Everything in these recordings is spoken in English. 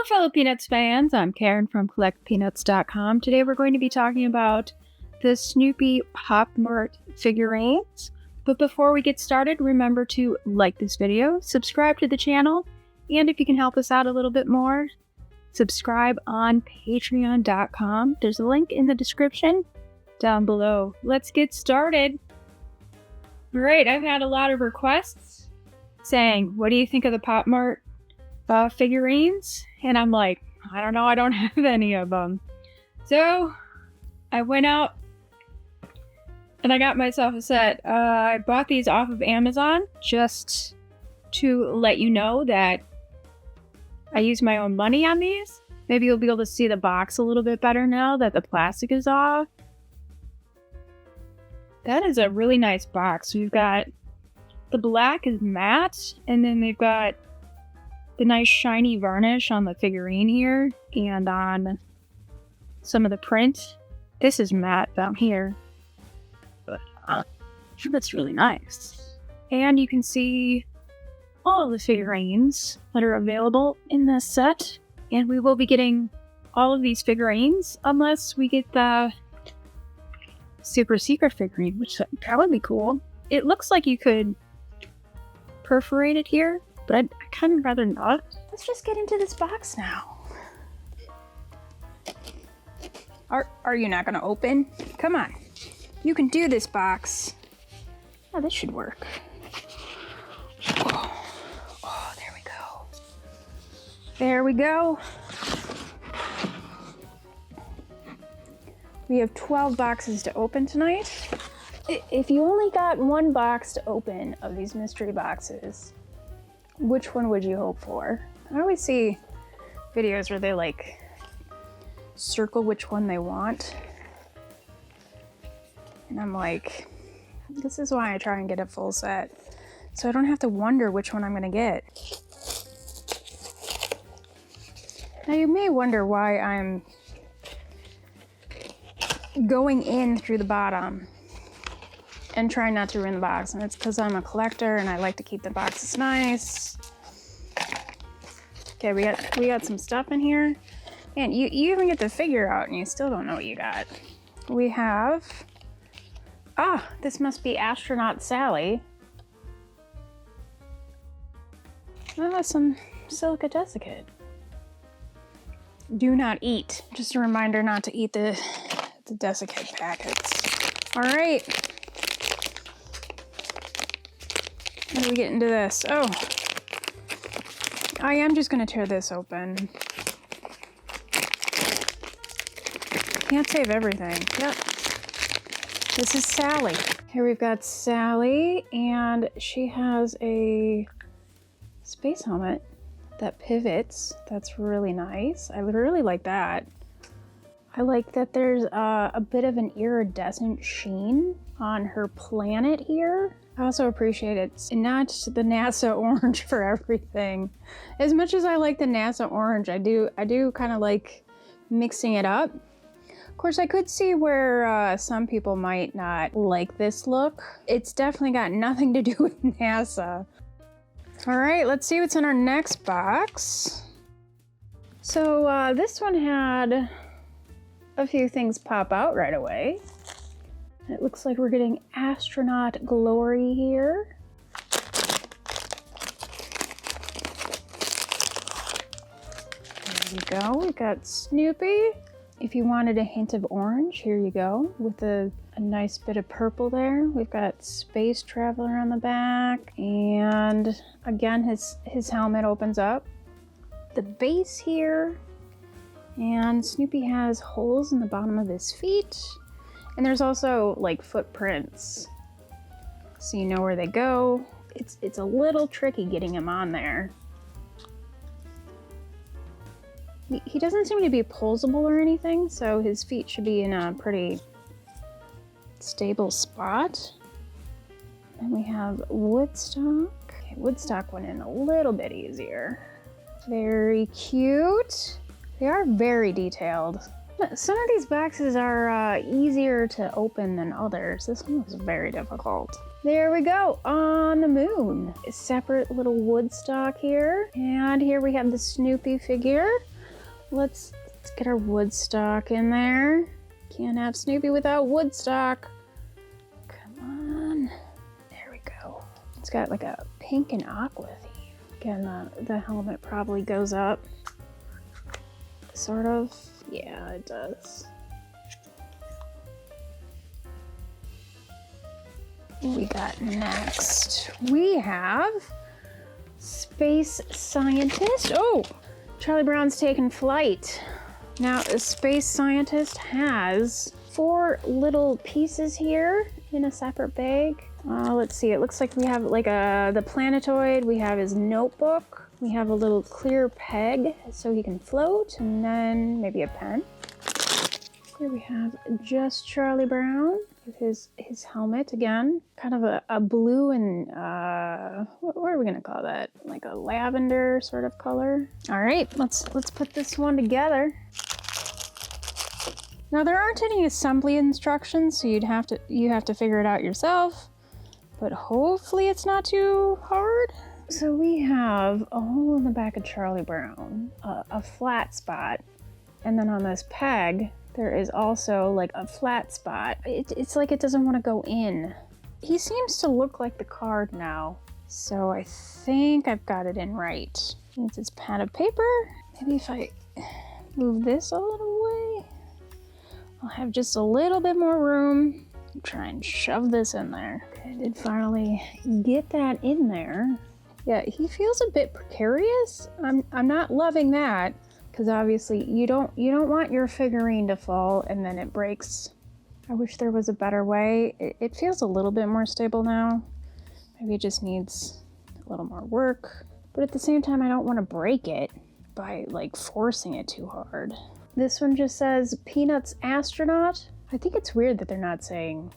fellow Peanuts fans, I'm Karen from CollectPeanuts.com. Today we're going to be talking about the Snoopy Pop Mart Figurines. But before we get started, remember to like this video, subscribe to the channel, and if you can help us out a little bit more, subscribe on Patreon.com. There's a link in the description down below. Let's get started. Great, I've had a lot of requests saying, what do you think of the Pop Mart figurines? And I'm like, I don't know, I don't have any of them. So I went out and I got myself a set. I bought these off of Amazon just to let you know that I use my own money on these. Maybe you'll be able to see the box a little bit better now that the plastic is off. That is a really nice box. We've got the black is matte, and then they've got the nice shiny varnish on the figurine here and on some of the print. This is matte down here, but that's really nice. And you can see all of the figurines that are available in this set, and we will be getting all of these figurines unless we get the super secret figurine, which that would be cool. It looks like you could perforate it here, but I'd kind of rather not. Let's just get into this box now. Are you not gonna open? Come on. You can do this, box. Oh, this should work. Oh, there we go. There we go. We have 12 boxes to open tonight. If you only got one box to open of these mystery boxes, which one would you hope for? I always see videos where they like circle which one they want. And I'm like, this is why I try and get a full set, so I don't have to wonder which one I'm gonna get. Now you may wonder why I'm going in through the bottom and trying not to ruin the box, and it's because I'm a collector and I like to keep the boxes nice. Okay, we got some stuff in here, and you even get the figure out and you still don't know what you got. We have, this must be Astronaut Sally. Some silica desiccate. Do not eat. Just a reminder not to eat the desiccate packets. All right. How do we get into this? Oh, I am just gonna tear this open. Can't save everything. Yep. This is Sally. Here we've got Sally, and she has a space helmet that pivots. That's really nice. I really like that. I like that there's a bit of an iridescent sheen on her planet here. I also appreciate it's not the NASA orange for everything. As much as I like the NASA orange, I do kind of like mixing it up. Of course, I could see where some people might not like this look. It's definitely got nothing to do with NASA. All right, let's see what's in our next box. So this one had a few things pop out right away. It looks like we're getting Astronaut Glory here. There we go, we've got Snoopy. If you wanted a hint of orange, here you go, with a nice bit of purple there. We've got Space Traveler on the back, and again, his helmet opens up. The base here, and Snoopy has holes in the bottom of his feet. And there's also like footprints, so you know where they go. It's a little tricky getting him on there. He doesn't seem to be pulsable or anything, so his feet should be in a pretty stable spot. And we have Woodstock. Okay, Woodstock went in a little bit easier. Very cute. They are very detailed. Some of these boxes are easier to open than others. This one was very difficult. There we go, on the moon. A separate little Woodstock here. And here we have the Snoopy figure. let's get our Woodstock in there. Can't have Snoopy without Woodstock. Come on. There we go. It's got like a pink and aqua theme. Again, the helmet probably goes up. Sort of. Yeah, it does. What we got next? We have Space Scientist. Oh, Charlie Brown's taking flight. Now, a Space Scientist has 4 little pieces here in a separate bag. Let's see, it looks like we have like the planetoid, we have his notebook, we have a little clear peg so he can float, and then maybe a pen. Here we have just Charlie Brown with his helmet again. Kind of a blue and, what are we gonna call that? Like a lavender sort of color. All right, let's put this one together. Now there aren't any assembly instructions, so you have to figure it out yourself, but hopefully it's not too hard. So we have a hole in the back of Charlie Brown, a flat spot, and then on this peg, there is also like a flat spot. It's like it doesn't want to go in. He seems to look like the card now, so I think I've got it in right. It's his pad of paper. Maybe if I move this a little way, I'll have just a little bit more room. Try and shove this in there. Okay, I did finally get that in there. Yeah, he feels a bit precarious. I'm not loving that, because obviously you don't want your figurine to fall and then it breaks. I wish there was a better way. It feels a little bit more stable now. Maybe it just needs a little more work. But at the same time, I don't want to break it by like forcing it too hard. This one just says Peanuts Astronaut. I think it's weird that they're not saying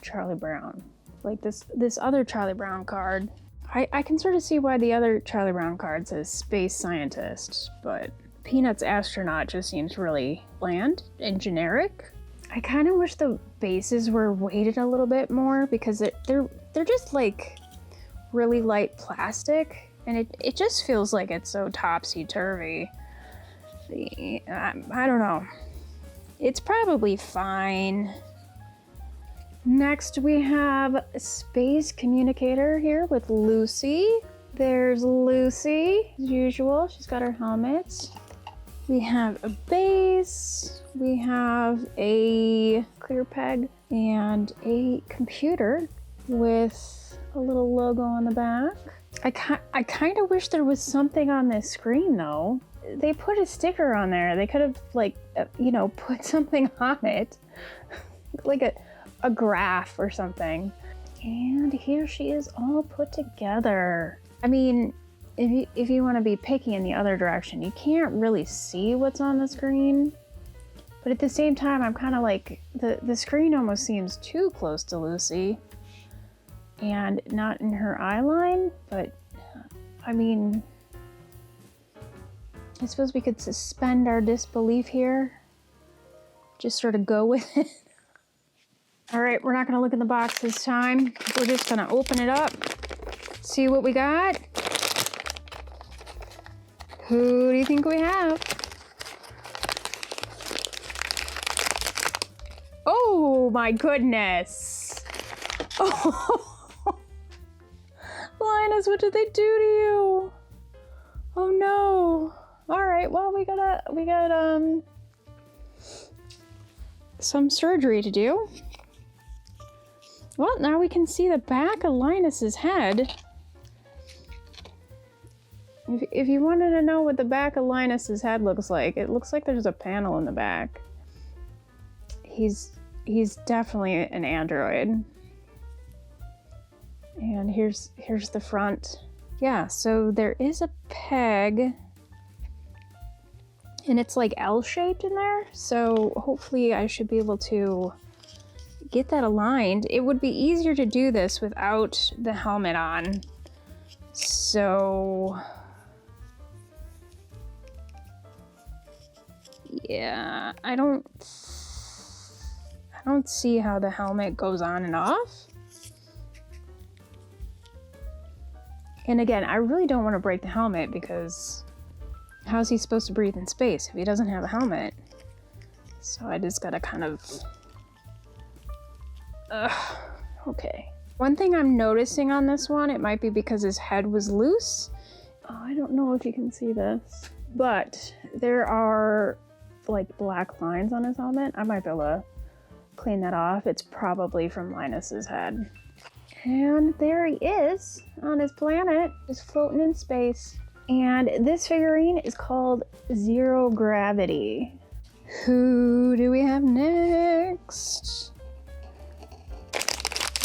Charlie Brown. Like this other Charlie Brown card. I can sort of see why the other Charlie Brown card says Space Scientist, but Peanuts Astronaut just seems really bland and generic. I kind of wish the bases were weighted a little bit more, because they're just like really light plastic, and it just feels like it's so topsy-turvy. I don't know. It's probably fine. Next we have Space Communicator here with Lucy. There's Lucy, as usual. She's got her helmet. We have a base. We have a clear peg and a computer with a little logo on the back. I kind of wish there was something on this screen though. They put a sticker on there. They could have like, put something on it. Like a graph or something. And here she is all put together. I mean, if you want to be picky in the other direction, you can't really see what's on the screen. But at the same time, I'm kind of like, the screen almost seems too close to Lucy. And not in her eye line, but I mean, I suppose we could suspend our disbelief here. Just sort of go with it. All right, we're not gonna look in the box this time. We're just gonna open it up, see what we got. Who do you think we have? Oh my goodness. Oh, Linus, what did they do to you? Oh no. All right, well, we got some surgery to do. Well, now we can see the back of Linus's head. If you wanted to know what the back of Linus's head looks like, it looks like there's a panel in the back. He's definitely an android. And here's the front. Yeah, so there is a peg, and it's like L-shaped in there, so hopefully I should be able to get that aligned. It would be easier to do this without the helmet on. So yeah, I don't see how the helmet goes on and off. And again, I really don't want to break the helmet because how's he supposed to breathe in space if he doesn't have a helmet? So I just gotta kind of... okay. One thing I'm noticing on this one, it might be because his head was loose. Oh, I don't know if you can see this, but there are like black lines on his helmet. I might be able to clean that off. It's probably from Linus's head. And there he is on his planet, just floating in space. And this figurine is called Zero Gravity. Who do we have next?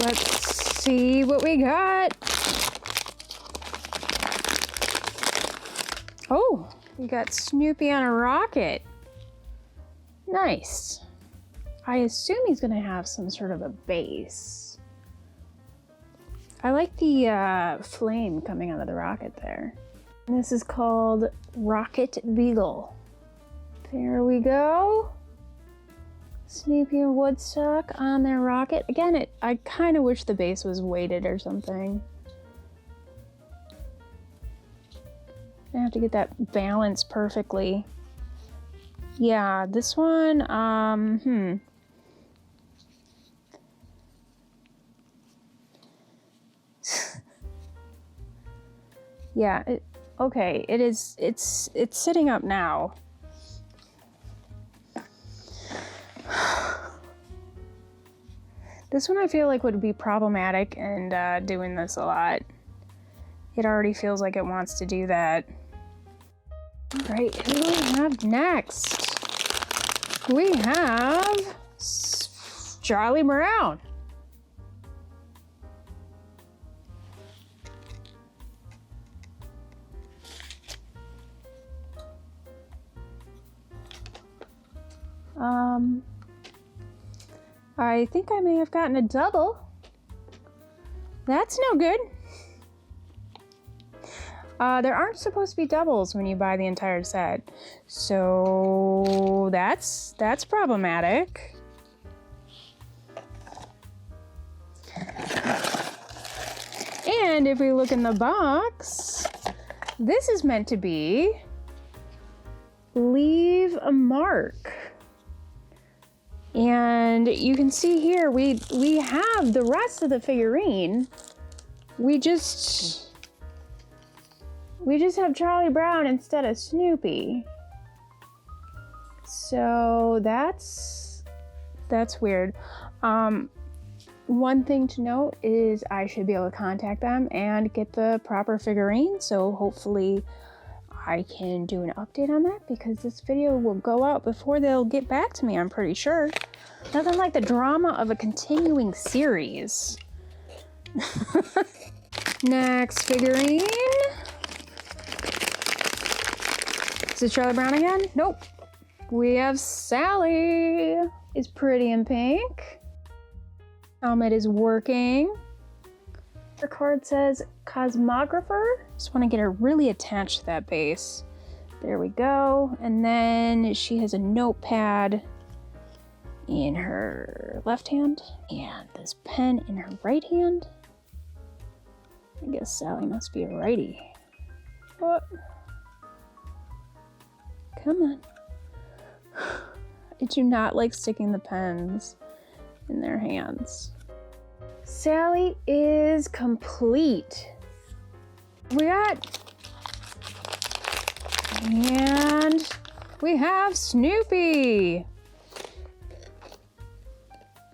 Let's see what we got. Oh, we got Snoopy on a rocket. Nice. I assume he's gonna have some sort of a base. I like the flame coming out of the rocket there. And this is called Rocket Beagle. There we go. Snoopy and Woodstock on their rocket. Again, I kind of wish the base was weighted or something. I have to get that balance perfectly. Yeah, this one, yeah, okay, it's sitting up now. This one I feel like would be problematic and doing this a lot. It already feels like it wants to do that. All right, who do we have next? We have Charlie Brown. I think I may have gotten a double. That's no good. There aren't supposed to be doubles when you buy the entire set. So that's problematic. And if we look in the box, this is meant to be leave a mark. And you can see here, we have the rest of the figurine. We just have Charlie Brown instead of Snoopy. So that's weird. One thing to note is I should be able to contact them and get the proper figurine. So hopefully I can do an update on that, because this video will go out before they'll get back to me, I'm pretty sure. Nothing like the drama of a continuing series. Next figurine. Is it Charlie Brown again? Nope. We have Sally. Is pretty in pink. Helmet is working. The card says Cosmographer. Just want to get her really attached to that base. There we go. And then she has a notepad in her left hand and this pen in her right hand. I guess Sally must be a righty. What? Come on. I do not like sticking the pens in their hands. Sally is complete. And we have Snoopy.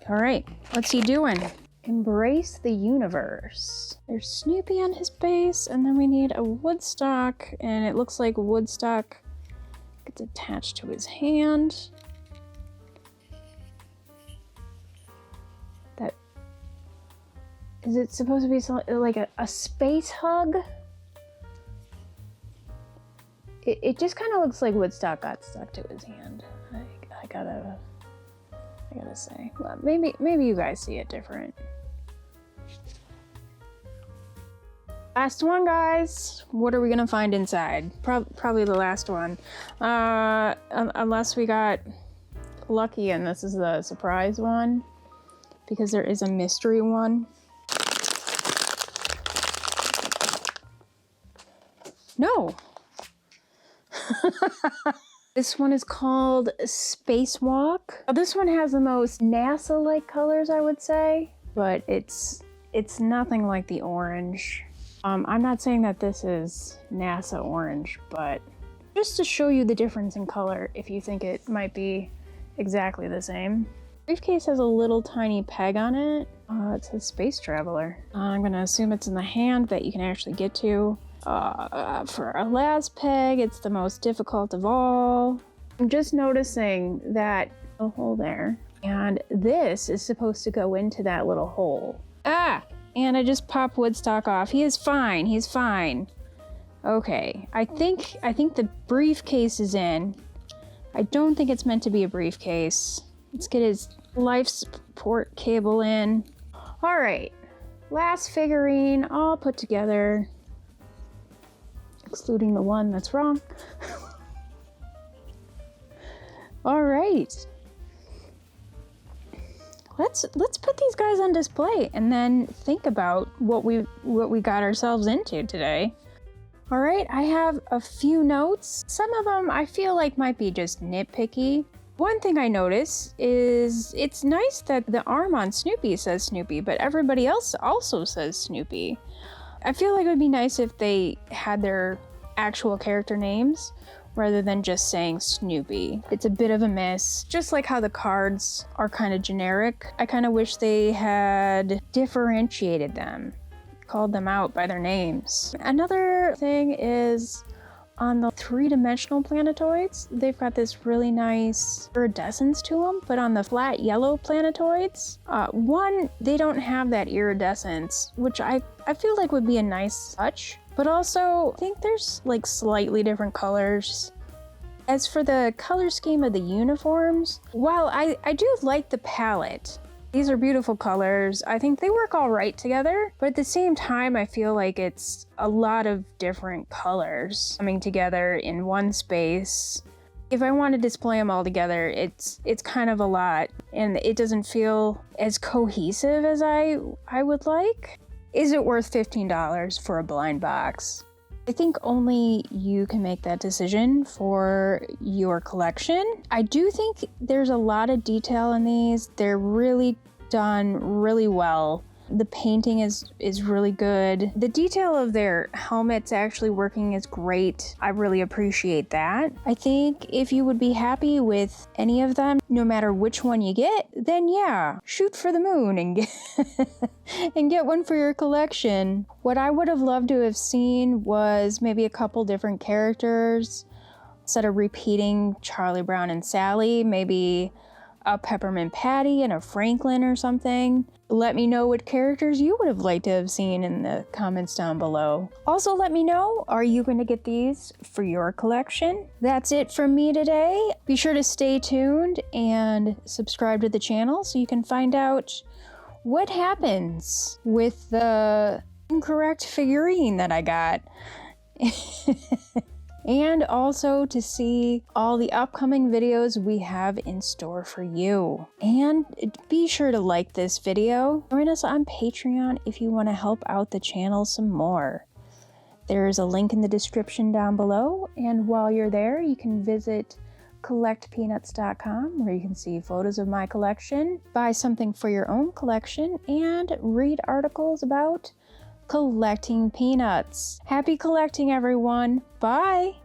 All right, what's he doing? Embrace the universe. There's Snoopy on his base, and then we need a Woodstock, and it looks like Woodstock gets attached to his hand. Is it supposed to be like a space hug? It just kind of looks like Woodstock got stuck to his hand. I gotta say. Well, maybe you guys see it different. Last one, guys. What are we gonna find inside? Probably the last one. Unless we got lucky and this is the surprise one, because there is a mystery one. No. This one is called Spacewalk. This one has the most NASA-like colors, I would say, but it's nothing like the orange. I'm not saying that this is NASA orange, but just to show you the difference in color if you think it might be exactly the same. Briefcase has a little tiny peg on it. It says Space Traveler. I'm gonna assume it's in the hand that you can actually get to. For our last peg, it's the most difficult of all. I'm just noticing that a hole there, and this is supposed to go into that little hole. Ah! And I just popped Woodstock off. He is fine. He's fine. Okay, I think the briefcase is in. I don't think it's meant to be a briefcase. Let's get his life support cable in. All right, last figurine all put together, excluding the one that's wrong. All right, let's put these guys on display and then think about what we got ourselves into today. All right, I have a few notes. Some of them I feel like might be just nitpicky. One thing I notice is it's nice that the arm on Snoopy says Snoopy, but everybody else also says Snoopy. I feel like it would be nice if they had their actual character names rather than just saying Snoopy. It's a bit of a miss, just like how the cards are kind of generic. I kind of wish they had differentiated them, called them out by their names. Another thing is on the three-dimensional planetoids, they've got this really nice iridescence to them, but on the flat yellow planetoids, one, they don't have that iridescence, which I feel like would be a nice touch, but also I think there's like slightly different colors. As for the color scheme of the uniforms, while I do like the palette, these are beautiful colors. I think they work all right together, but at the same time, I feel like it's a lot of different colors coming together in one space. If I want to display them all together, it's kind of a lot, and it doesn't feel as cohesive as I would like. Is it worth $15 for a blind box? I think only you can make that decision for your collection. I do think there's a lot of detail in these. They're really done really well. The painting is really good. The detail of their helmets actually working is great. I really appreciate that. I think if you would be happy with any of them, no matter which one you get, then yeah, shoot for the moon and get and get one for your collection. What I would have loved to have seen was maybe a couple different characters. Instead of repeating Charlie Brown and Sally, maybe a Peppermint Patty and a Franklin or something. Let me know what characters you would have liked to have seen in the comments down below. Also, let me know, are you going to get these for your collection? That's it from me today. Be sure to stay tuned and subscribe to the channel so you can find out what happens with the incorrect figurine that I got. And also to see all the upcoming videos we have in store for you. And be sure to like this video. Join us on Patreon if you want to help out the channel some more. There is a link in the description down below, and while you're there, you can visit CollectPeanuts.com, where you can see photos of my collection, buy something for your own collection, and read articles about collecting peanuts. Happy collecting, everyone. Bye.